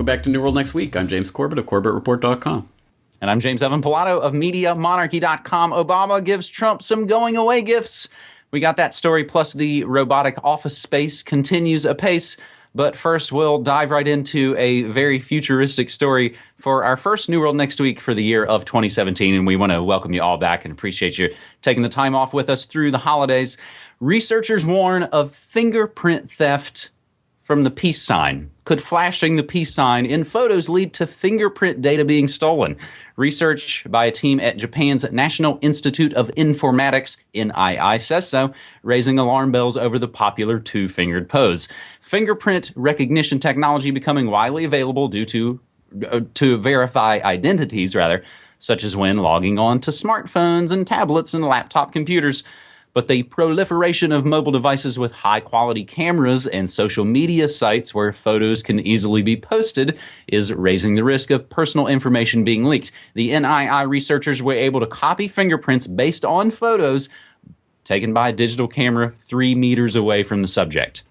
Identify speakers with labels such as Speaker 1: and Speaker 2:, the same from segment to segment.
Speaker 1: back to New World Next Week. I'm James Corbett of CorbettReport.com.
Speaker 2: And I'm James Evan Pilato of MediaMonarchy.com. Obama gives Trump some going-away gifts. We got that story, plus the robotic office space continues apace. But first, we'll dive right into a very futuristic story for our first New World Next Week for the year of 2017. And we want to welcome you all back and appreciate you taking the time off with us through the holidays. Researchers warn of fingerprint theft from the peace sign. Could flashing the peace sign in photos lead to fingerprint data being stolen? Research by a team at Japan's National Institute of Informatics, NII, says so, raising alarm bells over the popular two-fingered pose. Fingerprint recognition technology becoming widely available due to verify identities, such as when logging on to smartphones and tablets and laptop computers. But the proliferation of mobile devices with high-quality cameras and social media sites where photos can easily be posted is raising the risk of personal information being leaked. The NII researchers were able to copy fingerprints based on photos taken by a digital camera 3 meters away from the subject.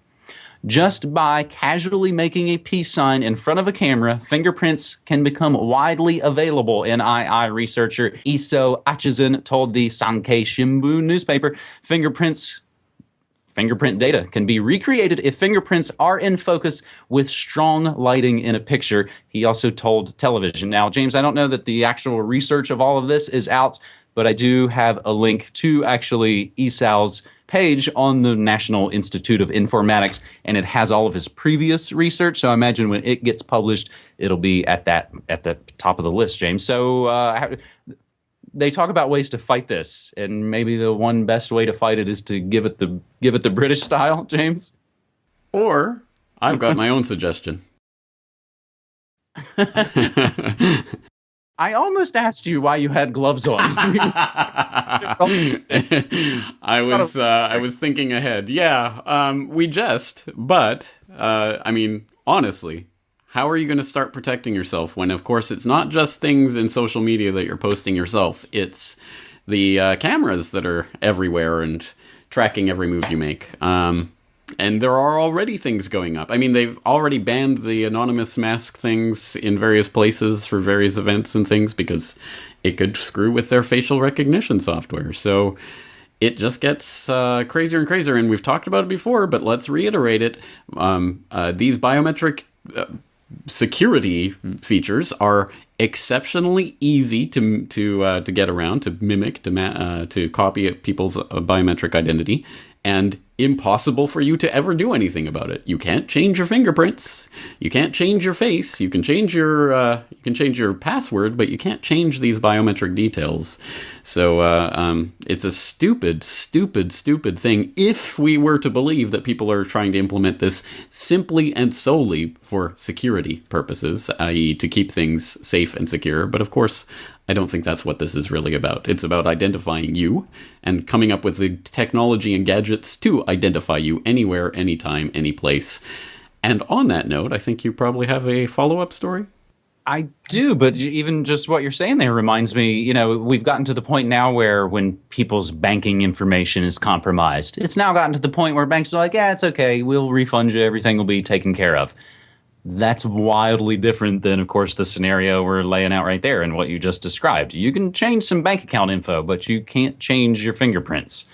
Speaker 2: Just by casually making a peace sign in front of a camera, fingerprints can become widely available, NII researcher Iso Achizun told the Sankei Shimbun newspaper. Fingerprint data can be recreated if fingerprints are in focus with strong lighting in a picture, he also told television. Now, James, I don't know that the actual research of all of this is out, but I do have a link to actually Iso's page on the National Institute of Informatics, and it has all of his previous research. So I imagine when it gets published, it'll be at the top of the list, James. So they talk about ways to fight this, and maybe the one best way to fight it is to give it the British style, James.
Speaker 1: Or I've got my own suggestion.
Speaker 2: I almost asked you why you had gloves on.
Speaker 1: I was thinking ahead. Yeah, we jest, but I mean, honestly, how are you going to start protecting yourself when, of course, it's not just things in social media that you're posting yourself. It's the cameras that are everywhere and tracking every move you make. And there are already things going up. I mean, they've already banned the anonymous mask things in various places for various events and things because it could screw with their facial recognition software. So it just gets crazier and crazier. And we've talked about it before, but let's reiterate it. These biometric security features are exceptionally easy to get around, to mimic, to copy people's biometric identity, and impossible for you to ever do anything about it. You can't change your fingerprints. You can't change your face. You can change your password, but you can't change these biometric details. So it's a stupid thing if we were to believe that people are trying to implement this simply and solely for security purposes, i.e. to keep things safe and secure. But of course, I don't think that's what this is really about. It's about identifying you and coming up with the technology and gadgets to identify you anywhere, anytime, any place. And on that note, I think you probably have a follow-up story?
Speaker 2: I do, but even just what you're saying there reminds me, we've gotten to the point now where when people's banking information is compromised, it's now gotten to the point where banks are like, yeah, it's okay, we'll refund you, everything will be taken care of. That's wildly different than, of course, the scenario we're laying out right there and what you just described. You can change some bank account info, but you can't change your fingerprints.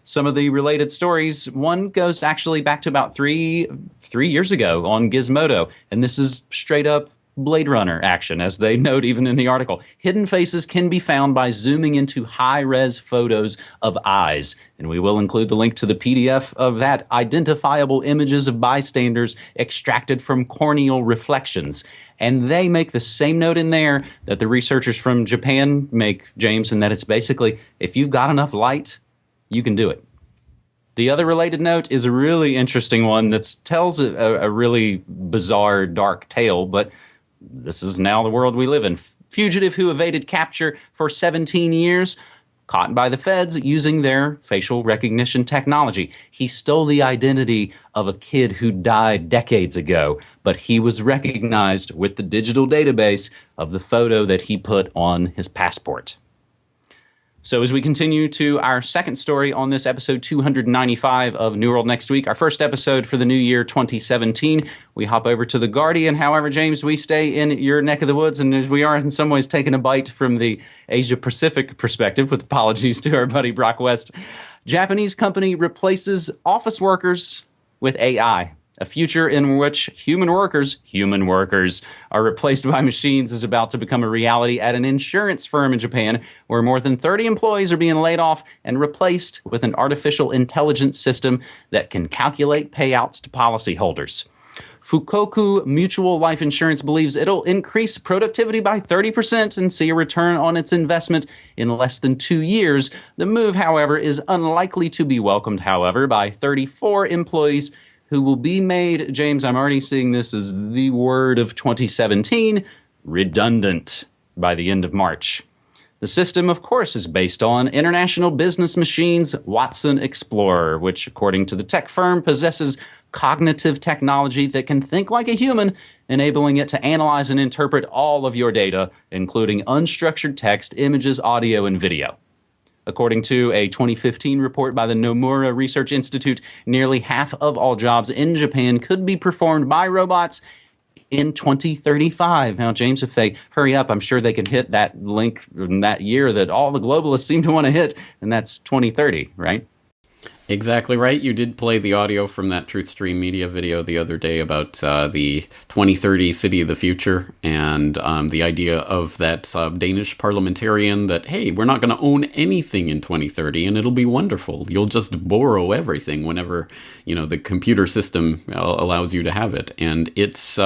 Speaker 2: Some of the related stories, one goes actually back to about three years ago on Gizmodo, and this is straight up Blade Runner action, as they note even in the article. Hidden faces can be found by zooming into high-res photos of eyes. And we will include the link to the PDF of that. Identifiable images of bystanders extracted from corneal reflections. And they make the same note in there that the researchers from Japan make, James, and that it's basically, if you've got enough light, you can do it. The other related note is a really interesting one that tells a really bizarre, dark tale, but this is now the world we live in. Fugitive who evaded capture for 17 years, caught by the feds using their facial recognition technology. He stole the identity of a kid who died decades ago, but he was recognized with the digital database of the photo that he put on his passport. So as we continue to our second story on this episode 295 of New World Next Week, our first episode for the new year 2017, we hop over to The Guardian. However, James, we stay in your neck of the woods, and we are in some ways taking a bite from the Asia-Pacific perspective, with apologies to our buddy Brock West. Japanese company replaces office workers with AI. A future in which human workers are replaced by machines is about to become a reality at an insurance firm in Japan, where more than 30 employees are being laid off and replaced with an artificial intelligence system that can calculate payouts to policyholders. Fukoku Mutual Life Insurance believes it'll increase productivity by 30% and see a return on its investment in less than 2 years. The move, however, is unlikely to be welcomed, by 34 employees who will be made, James, I'm already seeing this as the word of 2017, redundant by the end of March. The system, of course, is based on International Business Machine's Watson Explorer, which, according to the tech firm, possesses cognitive technology that can think like a human, enabling it to analyze and interpret all of your data, including unstructured text, images, audio, and video. According to a 2015 report by the Nomura Research Institute, nearly half of all jobs in Japan could be performed by robots in 2035. Now, James, if they hurry up, I'm sure they can hit that link in that year that all the globalists seem to want to hit, and that's 2030, right?
Speaker 1: Exactly right. You did play the audio from that Truthstream Media video the other day about the 2030 City of the Future, and the idea of that Danish parliamentarian that, hey, we're not going to own anything in 2030 and it'll be wonderful. You'll just borrow everything whenever, the computer system allows you to have it. And it's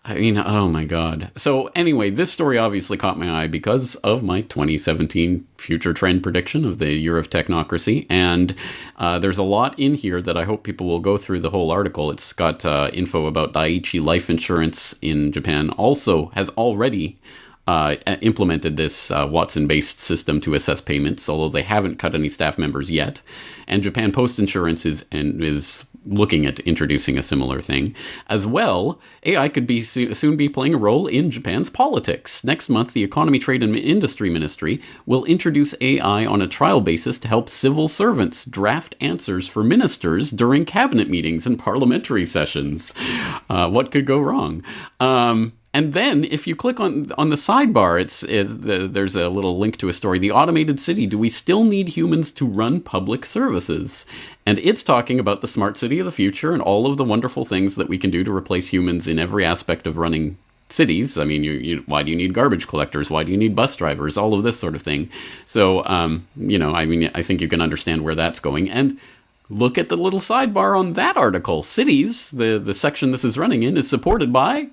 Speaker 1: oh my God. So anyway, this story obviously caught my eye because of my 2017 future trend prediction of the year of technocracy. And there's a lot in here that I hope people will go through the whole article. It's got info about Dai-ichi Life Insurance in Japan also has already implemented this Watson-based system to assess payments, although they haven't cut any staff members yet. And Japan Post Insurance is looking at introducing a similar thing. As well, AI could be soon be playing a role in Japan's politics. Next month, the Economy, Trade and Industry Ministry will introduce AI on a trial basis to help civil servants draft answers for ministers during cabinet meetings and parliamentary sessions. What could go wrong? And then, if you click on the sidebar, there's a little link to a story. The Automated City, do we still need humans to run public services? And it's talking about the smart city of the future and all of the wonderful things that we can do to replace humans in every aspect of running cities. I mean, why do you need garbage collectors? Why do you need bus drivers? All of this sort of thing. So, I think you can understand where that's going. And look at the little sidebar on that article. Cities, the section this is running in, is supported by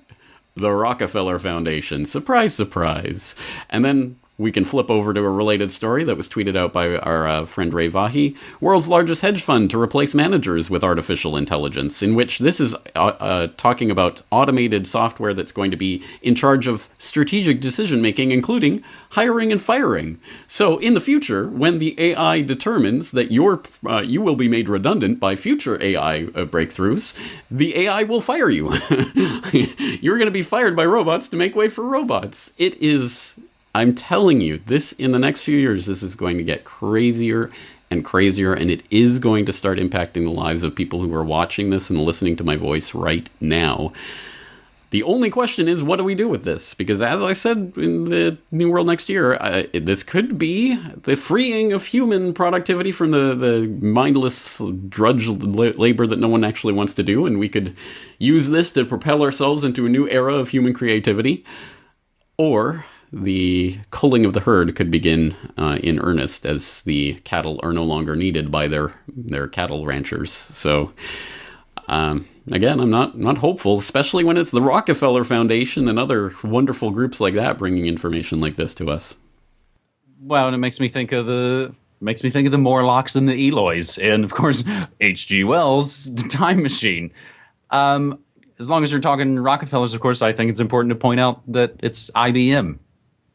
Speaker 1: the Rockefeller Foundation. Surprise, surprise. And then we can flip over to a related story that was tweeted out by our friend Ray Vahi. World's largest hedge fund to replace managers with artificial intelligence, in which this is talking about automated software that's going to be in charge of strategic decision-making, including hiring and firing. So in the future, when the AI determines that you will be made redundant by future AI breakthroughs, the AI will fire you. You're going to be fired by robots to make way for robots. I'm telling you, in the next few years, this is going to get crazier and crazier, and it is going to start impacting the lives of people who are watching this and listening to my voice right now. The only question is, what do we do with this? Because as I said in the New World Next Year, this could be the freeing of human productivity from the mindless drudge labor that no one actually wants to do, and we could use this to propel ourselves into a new era of human creativity. Or the culling of the herd could begin in earnest, as the cattle are no longer needed by their cattle ranchers. So, again, I'm not hopeful, especially when it's the Rockefeller Foundation and other wonderful groups like that bringing information like this to us.
Speaker 2: Well, and it makes me think of the Morlocks and the Eloys, and of course H.G. Wells' The Time Machine. As long as you're talking Rockefellers, of course, I think it's important to point out that it's IBM.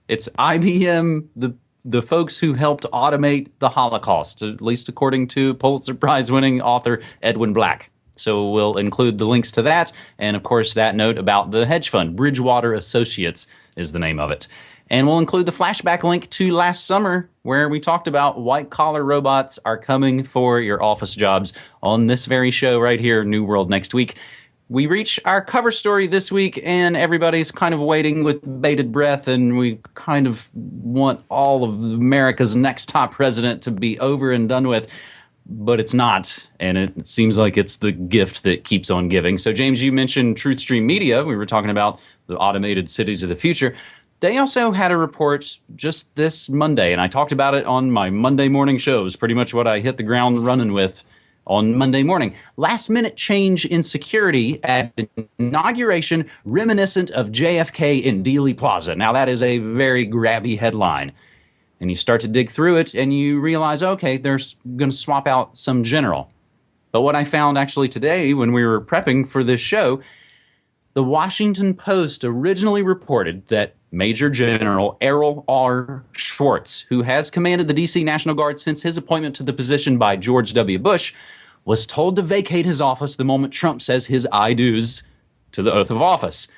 Speaker 2: It's IBM, the folks who helped automate the Holocaust, at least according to Pulitzer Prize-winning author Edwin Black. So we'll include the links to that, and of course that note about the hedge fund. Bridgewater Associates is the name of it. And we'll include the flashback link to last summer where we talked about white-collar robots are coming for your office jobs on this very show right here, New World Next Week. We reach our cover story this week, and everybody's kind of waiting with bated breath, and we kind of want all of America's next top president to be over and done with. But it's not, and it seems like it's the gift that keeps on giving. So, James, you mentioned TruthStream Media. We were talking about the automated cities of the future. They also had a report just this Monday, and I talked about it on my Monday morning shows, pretty much what I hit the ground running with on Monday morning. Last-minute change in security at Inauguration reminiscent of JFK in Dealey Plaza. Now, that is a very grabby headline. And you start to dig through it, and you realize, okay, they're going to swap out some general. But what I found actually today when we were prepping for this show, the Washington Post originally reported that Major General Errol R. Schwartz, who has commanded the D.C. National Guard since his appointment to the position by George W. Bush, was told to vacate his office the moment Trump says his I-do's to the oath of office.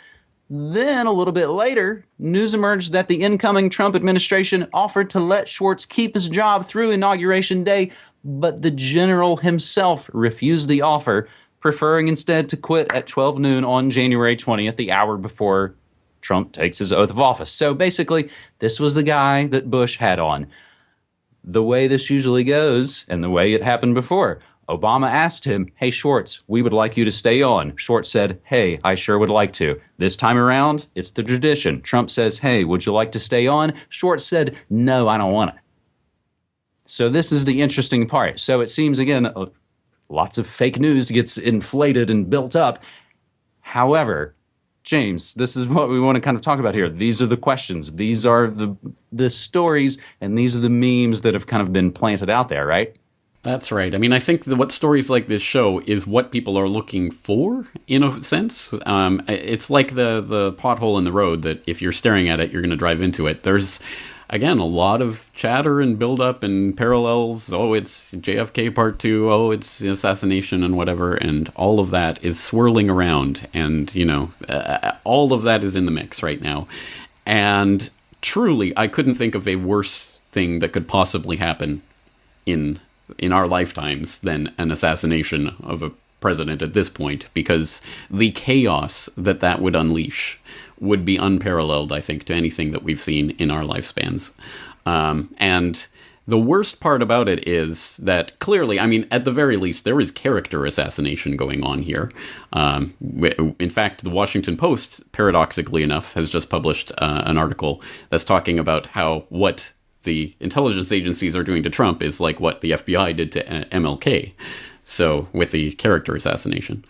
Speaker 2: Then, a little bit later, news emerged that the incoming Trump administration offered to let Schwartz keep his job through Inauguration Day, but the general himself refused the offer, preferring instead to quit at 12 noon on January 20th, the hour before Trump takes his oath of office. So basically, this was the guy that Bush had on. The way this usually goes, and the way it happened before, Obama asked him, hey, Schwartz, we would like you to stay on. Schwartz said, hey, I sure would like to. This time around, it's the tradition. Trump says, hey, would you like to stay on? Schwartz said, no, I don't want to. So this is the interesting part. So it seems, again, lots of fake news gets inflated and built up. However, James, this is what we want to kind of talk about here. These are the questions. These are the stories, and these are the memes that have kind of been planted out there, right?
Speaker 1: That's right. I mean, I think what stories like this show is what people are looking for, in a sense. It's like the pothole in the road that if you're staring at it, you're going to drive into it. There's, again, a lot of chatter and build-up and parallels. Oh, it's JFK Part 2. Oh, it's assassination and whatever. And all of that is swirling around. And, all of that is in the mix right now. And truly, I couldn't think of a worse thing that could possibly happen in our lifetimes than an assassination of a president at this point, because the chaos that would unleash would be unparalleled, I think, to anything that we've seen in our lifespans. And the worst part about it is that clearly, I mean, at the very least, there is character assassination going on here. In fact, the Washington Post, paradoxically enough, has just published an article that's talking about how what the intelligence agencies are doing to Trump is like what the FBI did to MLK. So with the character assassination,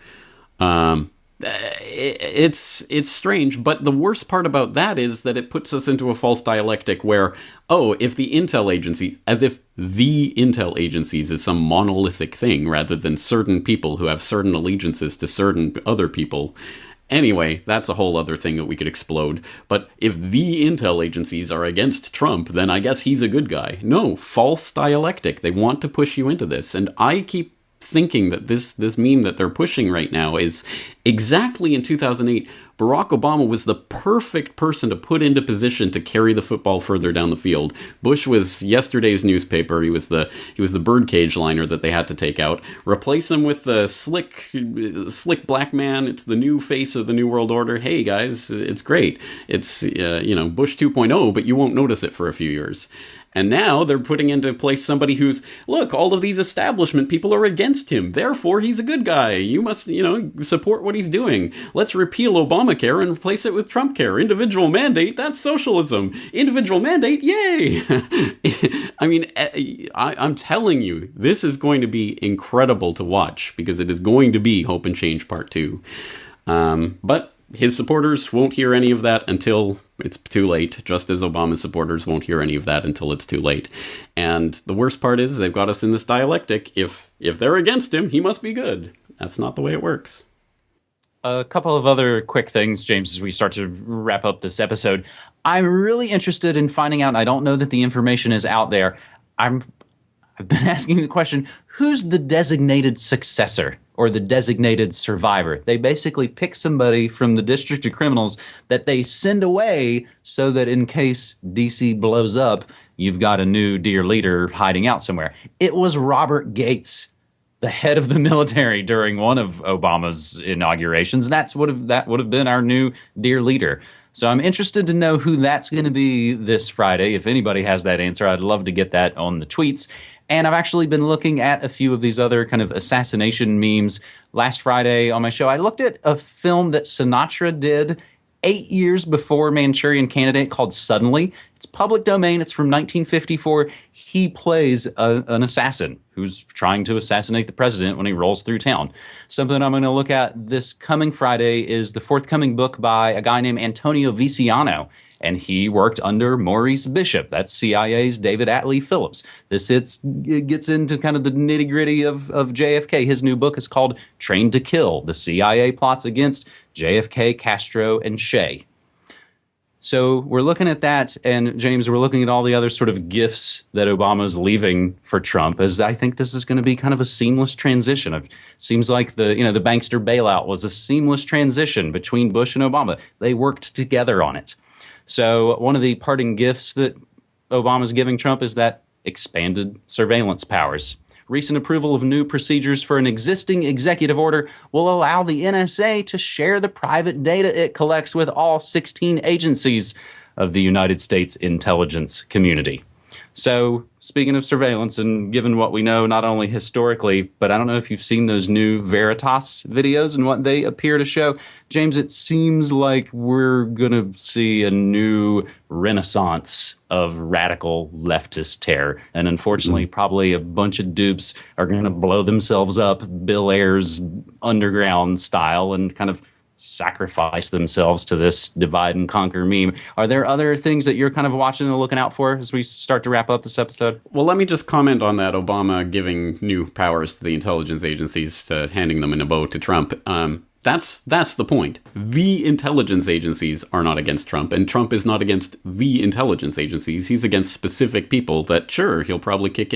Speaker 1: it's strange. But the worst part about that is that it puts us into a false dialectic where, if the intel agencies, as if the intel agencies is some monolithic thing rather than certain people who have certain allegiances to certain other people. Anyway, that's a whole other thing that we could explode. But if the intel agencies are against Trump, then I guess he's a good guy. No, false dialectic. They want to push you into this. And I keep thinking that this meme that they're pushing right now is exactly in 2008. Barack Obama was the perfect person to put into position to carry the football further down the field. Bush was yesterday's newspaper. He was the birdcage liner that they had to take out. Replace him with the slick black man. It's the new face of the New World Order. Hey guys, it's great. It's Bush 2.0, but you won't notice it for a few years. And now they're putting into place somebody who's, look, all of these establishment people are against him. Therefore, he's a good guy. You must, support what he's doing. Let's repeal Obamacare and replace it with Trump care. Individual mandate, that's socialism. Individual mandate, yay! I mean, I'm telling you, this is going to be incredible to watch because it is going to be Hope and Change Part 2. But his supporters won't hear any of that until it's too late, just as Obama's supporters won't hear any of that until it's too late. And the worst part is they've got us in this dialectic. If they're against him, he must be good. That's not the way it works.
Speaker 2: A couple of other quick things, James, as we start to wrap up this episode. I'm really interested in finding out, and I don't know that the information is out there. I've been asking the question, who's the designated successor or the designated survivor. They basically pick somebody from the District of Criminals that they send away so that in case DC blows up, you've got a new dear leader hiding out somewhere. It was Robert Gates, the head of the military during one of Obama's inaugurations. That would have been our new dear leader. So I'm interested to know who that's going to be this Friday. If anybody has that answer, I'd love to get that on the tweets. And I've actually been looking at a few of these other kind of assassination memes. Last Friday on my show, I looked at a film that Sinatra did 8 years before Manchurian Candidate called Suddenly. It's public domain. It's from 1954. He plays an assassin who's trying to assassinate the president when he rolls through town. Something I'm going to look at this coming Friday is the forthcoming book by a guy named Antonio Viciano, and he worked under Maurice Bishop. That's CIA's David Atlee Phillips. It gets into kind of the nitty-gritty of JFK. His new book is called Trained to Kill: The CIA Plots Against JFK, Castro, and Che. So we're looking at that, and James, we're looking at all the other sort of gifts that Obama's leaving for Trump, as I think this is going to be kind of a seamless transition. It seems like the bankster bailout was a seamless transition between Bush and Obama. They worked together on it. So one of the parting gifts that Obama's giving Trump is that expanded surveillance powers. Recent approval of new procedures for an existing executive order will allow the NSA to share the private data it collects with all 16 agencies of the United States intelligence community. So, speaking of surveillance, and given what we know not only historically, but I don't know if you've seen those new Veritas videos and what they appear to show. James, it seems like we're going to see a new renaissance of radical leftist terror. And unfortunately, probably a bunch of dupes are going to blow themselves up Bill Ayers underground style and kind of sacrifice themselves to this divide and conquer meme. Are there other things that you're kind of watching and looking out for as we start to wrap up this episode?
Speaker 1: Well, let me just comment on that Obama giving new powers to the intelligence agencies, to handing them in a bow to Trump. That's the point. The intelligence agencies are not against Trump, and Trump is not against the intelligence agencies. He's against specific people that, sure, he'll probably kick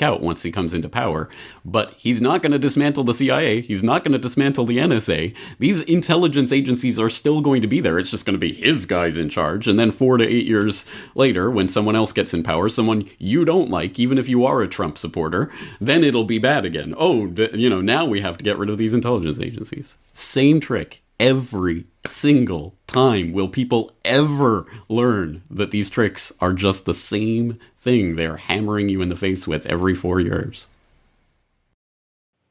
Speaker 1: out once he comes into power. But he's not going to dismantle the CIA. He's not going to dismantle the NSA. These intelligence agencies are still going to be there. It's just going to be his guys in charge. And then 4 to 8 years later, when someone else gets in power, someone you don't like, even if you are a Trump supporter, then it'll be bad again. Oh, now we have to get rid of these intelligence agencies. Same trick every single time. Will people ever learn that these tricks are just the same thing they're hammering you in the face with every 4 years?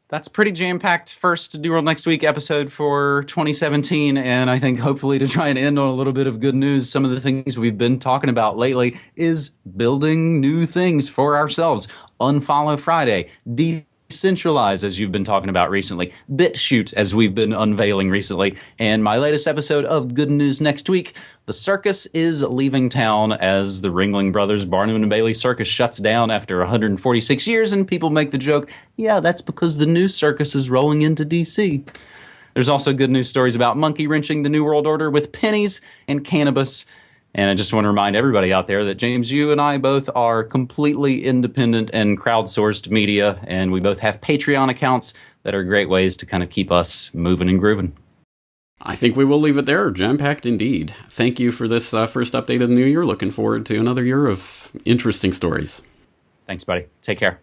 Speaker 2: That's pretty jam-packed first New World Next Week episode for 2017, and I think hopefully to try and end on a little bit of good news, some of the things we've been talking about lately is building new things for ourselves. Unfollow Friday, Decentralize, as you've been talking about recently, BitChute, as we've been unveiling recently, and my latest episode of Good News Next Week, the circus is leaving town as the Ringling Brothers Barnum and Bailey Circus shuts down after 146 years, and people make the joke, yeah, that's because the new circus is rolling into D.C. There's also good news stories about monkey wrenching the New World Order with pennies and cannabis. And I just want to remind everybody out there that, James, you and I both are completely independent and crowdsourced media, and we both have Patreon accounts that are great ways to kind of keep us moving and grooving.
Speaker 1: I think we will leave it there. Jam-packed indeed. Thank you for this first update of the new year. Looking forward to another year of interesting stories.
Speaker 2: Thanks, buddy. Take care.